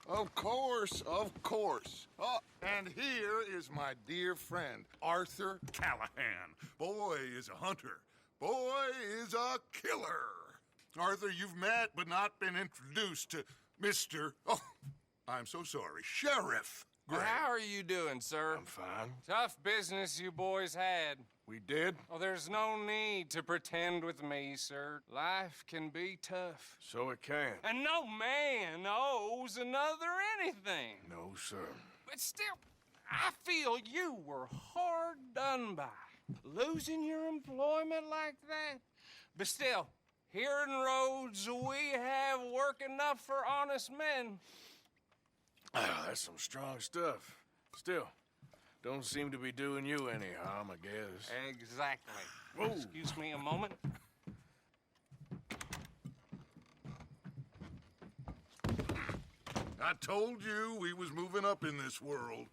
Of course, of course. Oh, and here is my dear friend, Arthur Callahan. Boy is a hunter. Boy is a killer. Arthur, you've met but not been introduced to Mr. Oh, I'm so sorry, Sheriff Gray. How are you doing, sir? I'm fine. Tough business you boys had. We did? Oh, there's no need to pretend with me, sir. Life can be tough. So it can. And no man owes another anything. No, sir. But still, I feel you were hard done by. Losing your employment like that. But still, here in Rhodes, we have work enough for honest men. Ah, that's some strong stuff. Still, don't seem to be doing you any harm, I guess. Exactly. Whoa. Excuse me a moment. I told you we was moving up in this world.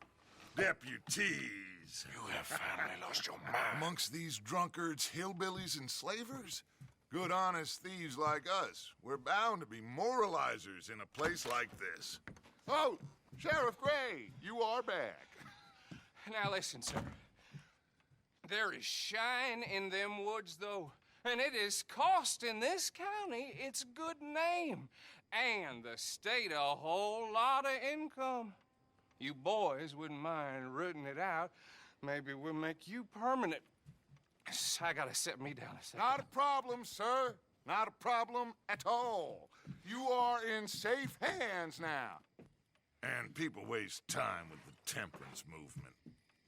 Deputies. You have finally lost your mind. Amongst these drunkards, hillbillies, and slavers? Good honest thieves like us. We're bound to be moralizers in a place like this. Oh, Sheriff Gray, you are back. Now listen, sir. There is shine in them woods, though, and it is costing this county its good name and the state a whole lot of income. You boys wouldn't mind rooting it out. Maybe we'll make you permanent. I gotta set me down a second. Not a problem, sir. Not a problem at all. You are in safe hands now. And people waste time with the temperance movement.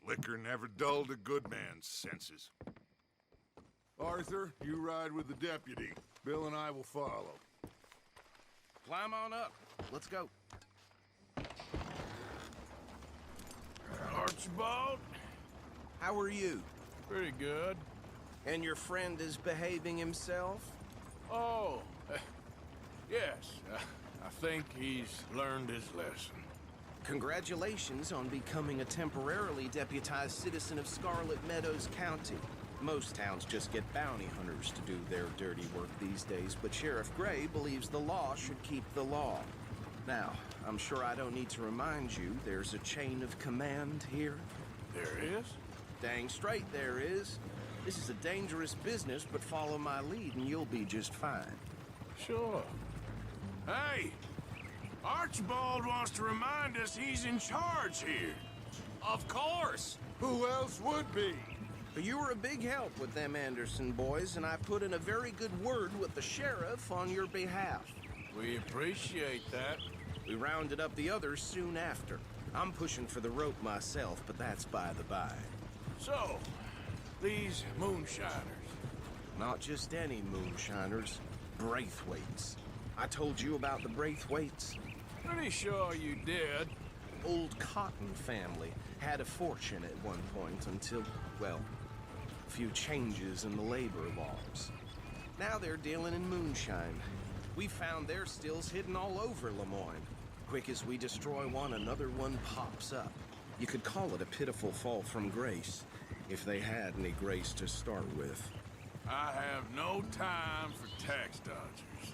Liquor never dulled a good man's senses. Arthur, you ride with the deputy. Bill and I will follow. Climb on up. Let's go. Archibald? How are you? Pretty good. And your friend is behaving himself? Oh, yes. I think he's learned his lesson. Congratulations on becoming a temporarily deputized citizen of Scarlet Meadows County. Most towns just get bounty hunters to do their dirty work these days, but Sheriff Gray believes the law should keep the law. Now, I'm sure I don't need to remind you there's a chain of command here. There is? Dang straight there is. This is a dangerous business, but follow my lead and you'll be just fine. Sure. Hey! Archibald wants to remind us he's in charge here. Of course. Who else would be? But you were a big help with them Anderson boys, and I put in a very good word with the sheriff on your behalf. We appreciate that. We rounded up the others soon after. I'm pushing for the rope myself, but that's by the by. So, these moonshiners. Not just any moonshiners, Braithwaites. I told you about the Braithwaites. Pretty sure you did. Old Cotton family had a fortune at one point until, well, a few changes in the labor laws. Now they're dealing in moonshine. We found their stills hidden all over Lemoyne. Quick as we destroy one, another one pops up. You could call it a pitiful fall from grace, if they had any grace to start with. I have no time for tax dodgers.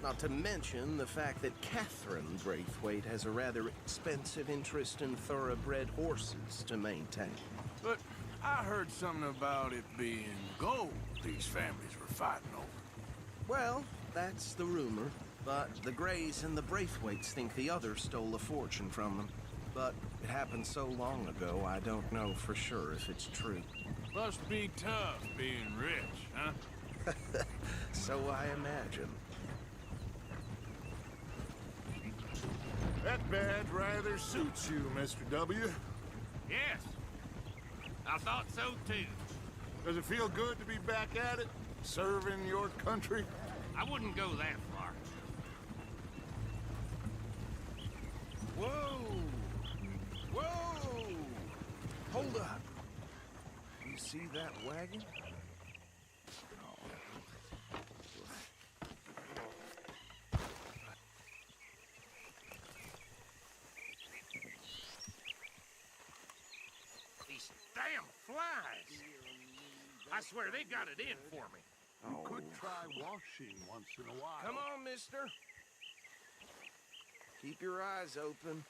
Not to mention the fact that Catherine Braithwaite has a rather expensive interest in thoroughbred horses to maintain. But I heard something about it being gold these families were fighting over. Well, that's the rumor. But the Grays and the Braithwaites think the other stole a fortune from them. But it happened so long ago, I don't know for sure if it's true. Must be tough being rich, huh? So I imagine. That badge rather suits you, Mr. W. Yes. I thought so, too. Does it feel good to be back at it? Serving your country? I wouldn't go that far. Whoa! Whoa! Hold up. You see that wagon? These damn flies. I swear they got it in for me. You could try washing once in a while. Come on, mister. Keep your eyes open.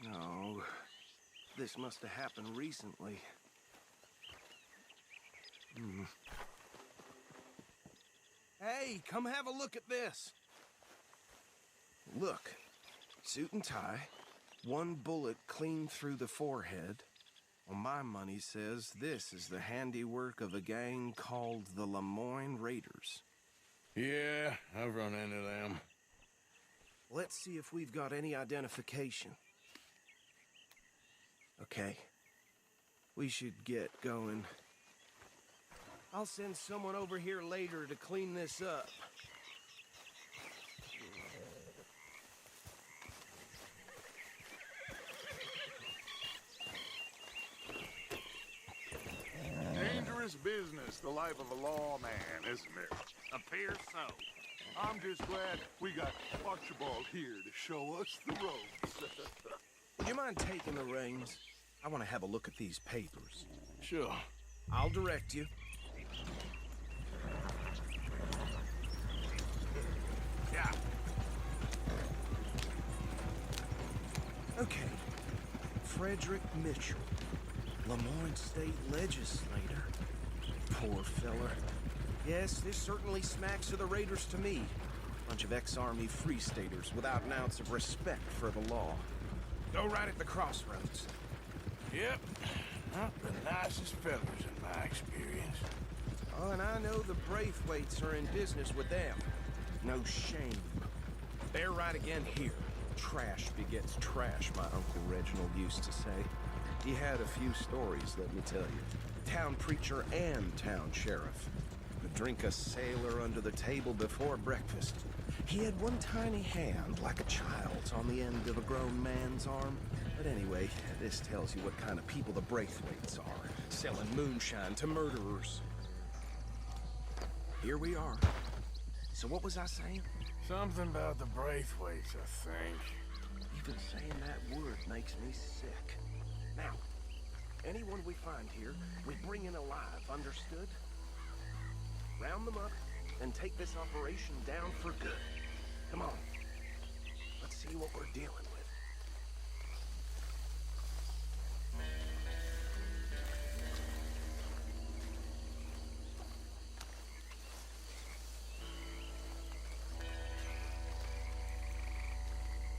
No, this must have happened recently. Hey, come have a look at this. Look, suit and tie, one bullet clean through the forehead. Well, my money says this is the handiwork of a gang called the Lemoyne Raiders. Yeah, I've run into them. Let's see if we've got any identification. Okay. We should get going. I'll send someone over here later to clean this up. Dangerous business, the life of a lawman, isn't it? Appears so. I'm just glad we got Archibald here to show us the ropes. Would you mind taking the reins? I want to have a look at these papers. Sure. I'll direct you. Yeah. Okay. Frederick Mitchell, Lemoyne State Legislator. Poor feller. Yes, this certainly smacks of the Raiders to me. Bunch of ex-Army Free Staters without an ounce of respect for the law. Go right at the crossroads. Yep. Not the nicest fellas in my experience. Oh, and I know the Braithwaites are in business with them. No shame. They're right again here. Trash begets trash, my Uncle Reginald used to say. He had a few stories, let me tell you. Town preacher and town sheriff. Could drink a sailor under the table before breakfast. He had one tiny hand, like a child's, on the end of a grown man's arm. But anyway, this tells you what kind of people the Braithwaites are. Selling moonshine to murderers. Here we are. So what was I saying? Something about the Braithwaites, I think. Even saying that word makes me sick. Now, anyone we find here, we bring in alive, understood? Round them up, and take this operation down for good. Come on. Let's see what we're dealing with.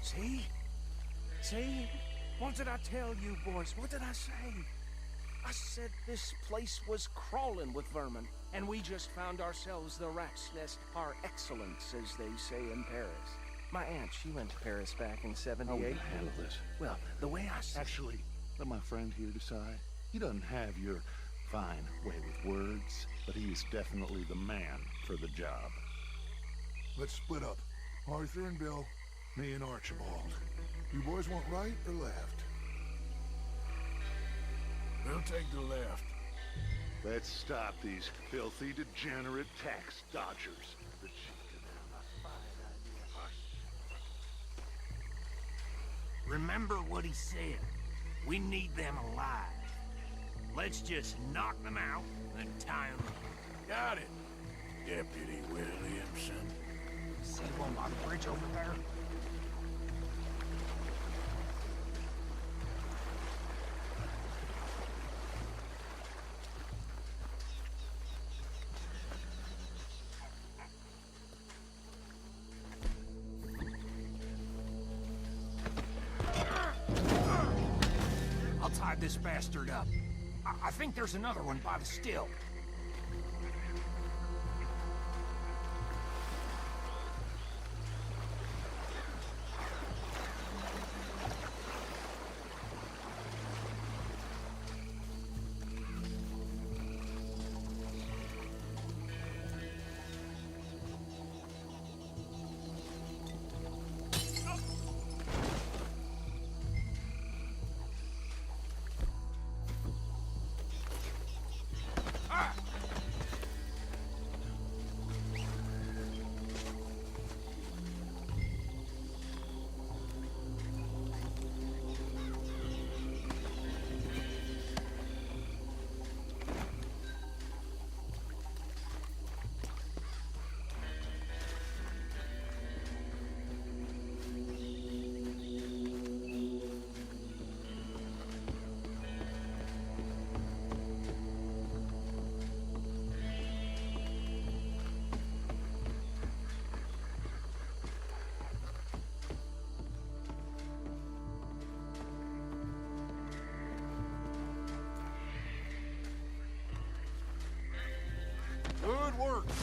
See? See? What did I tell you, boys? What did I say? I said this place was crawling with vermin, and we just found ourselves the rat's nest par excellence, as they say in Paris. My aunt, she went to Paris back in '78. How would you handle this? Well, the way I said... Actually, let my friend here decide. He doesn't have your fine way with words, but he's definitely the man for the job. Let's split up. Arthur and Bill, me and Archibald. You boys want right or left? We'll take the left. Let's stop these filthy, degenerate tax dodgers. Remember what he said. We need them alive. Let's just knock them out and tie them up. Got it, Deputy Williamson. See one by the bridge over there? I'll tie this bastard up. I think there's another one by the still.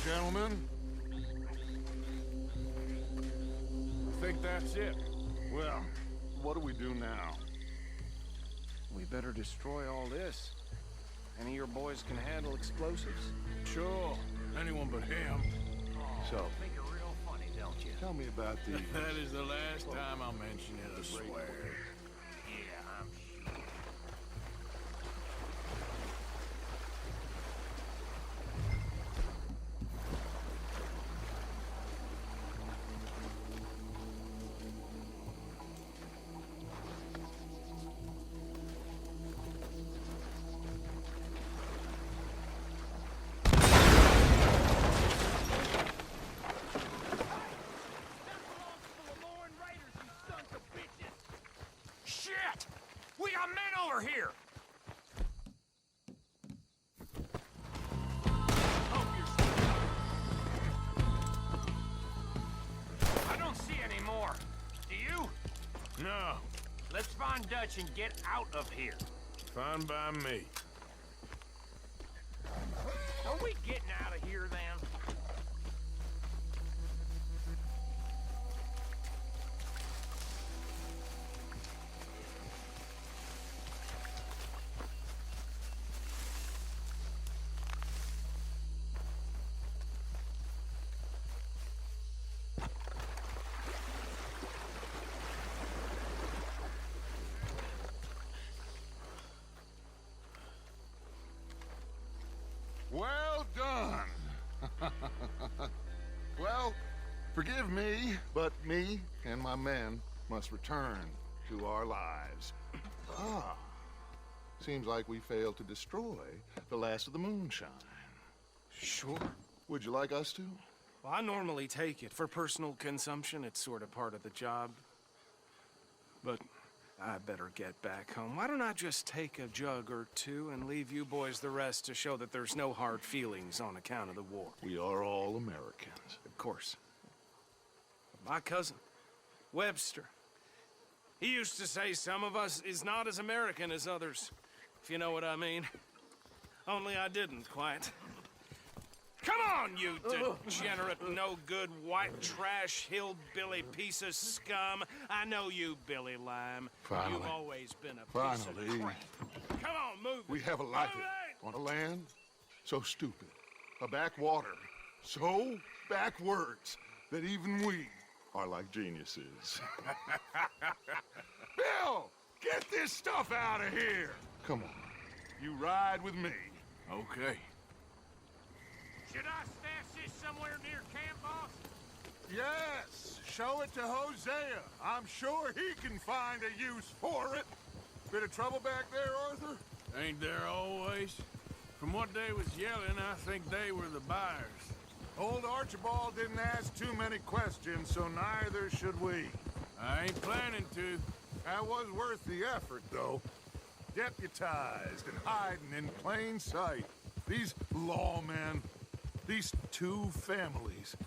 gentlemen. I think that's it. Well, what do we do now? We better destroy all this. Any of your boys can handle explosives? Sure. Anyone but him. So, Think you're real funny, don't you? tell me about the... That is the last time I'll mention it, I swear. Yeah, I'm sure. Shit! We got men over here! Hope you're still... I don't see any more. Do you? No, Let's find Dutch and get out of here. fine by me. Are we getting out of here then? Well done. Well, forgive me, but me and my men must return to our lives. Ah, seems like we failed to destroy the last of the moonshine. Sure. Would you like us to? Well, I normally take it. For personal consumption, it's sort of part of the job. But I better get back home. Why don't I just take a jug or two and leave you boys the rest to show that there's no hard feelings on account of the war? We are all Americans. Of course. My cousin, Webster, he used to say some of us is not as American as others, if you know what I mean. Only I didn't quite. Come on, you degenerate, no-good, white trash, hillbilly piece of scum. I know you, Billy Lime. Finally. You've always been a piece of Finally. crap. Come on, move it. We have a life Move it! on a land so stupid, a backwater so backwards that even we are like geniuses. Bill, get this stuff out of here. Come on, you ride with me. Okay. Should I stash this somewhere near camp, boss? Yes, show it to Hosea. I'm sure he can find a use for it. Bit of trouble back there, Arthur? Ain't there always? From what they was yelling, I think they were the buyers. Old Archibald didn't ask too many questions, so neither should we. I ain't planning to. That was worth the effort, though. Deputized and hiding in plain sight. These lawmen, these two families.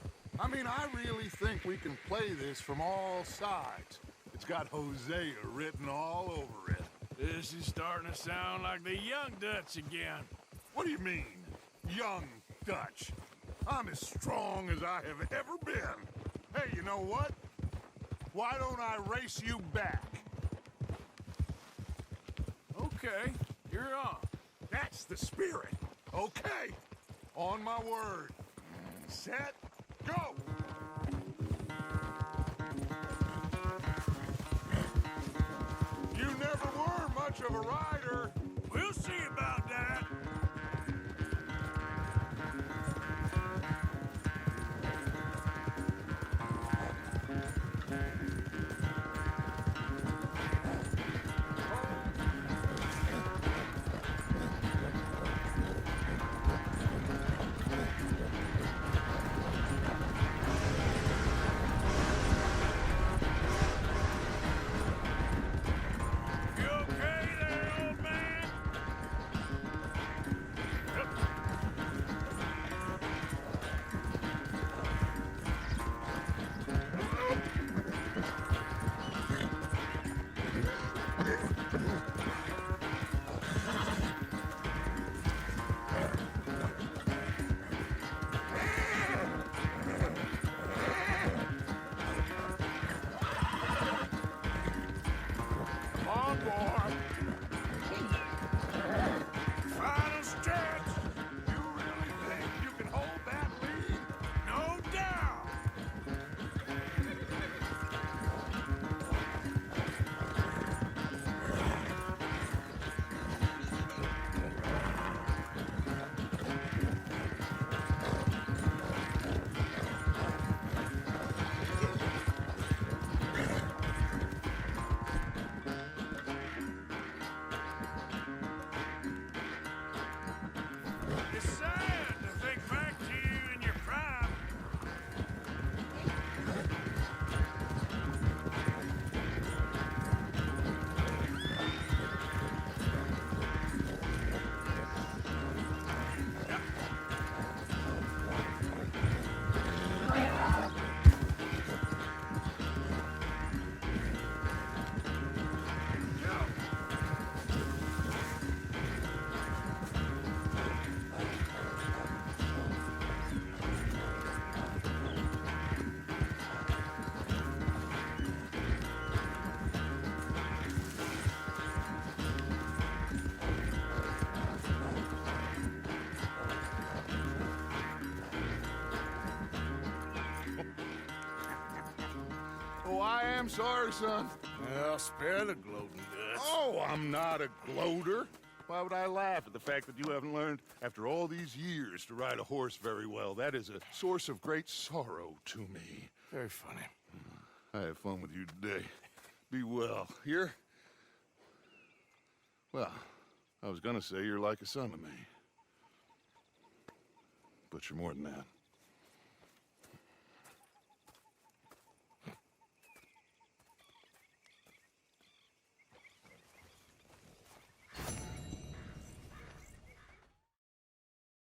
I mean, I really think we can play this from all sides. It's got Hosea written all over it. This is starting to sound like the young Dutch again. What do you mean, young Dutch? I'm as strong as I have ever been. Hey, you know what? Why don't I race you back? Okay, you're on. That's the spirit. Okay, on my word. Set, go! You never were much of a rider. We'll see about that. You okay there, old man? It's sad to think back to you in your prime. Oh, I am sorry, son. Well, spare the gloating guts. Oh, I'm not a gloater. Why would I laugh at the fact that you haven't learned, after all these years, to ride a horse very well? That is a source of great sorrow to me. Very funny. I had fun with you today. Be well. Here? Well, I was gonna say you're like a son to me. But you're more than that.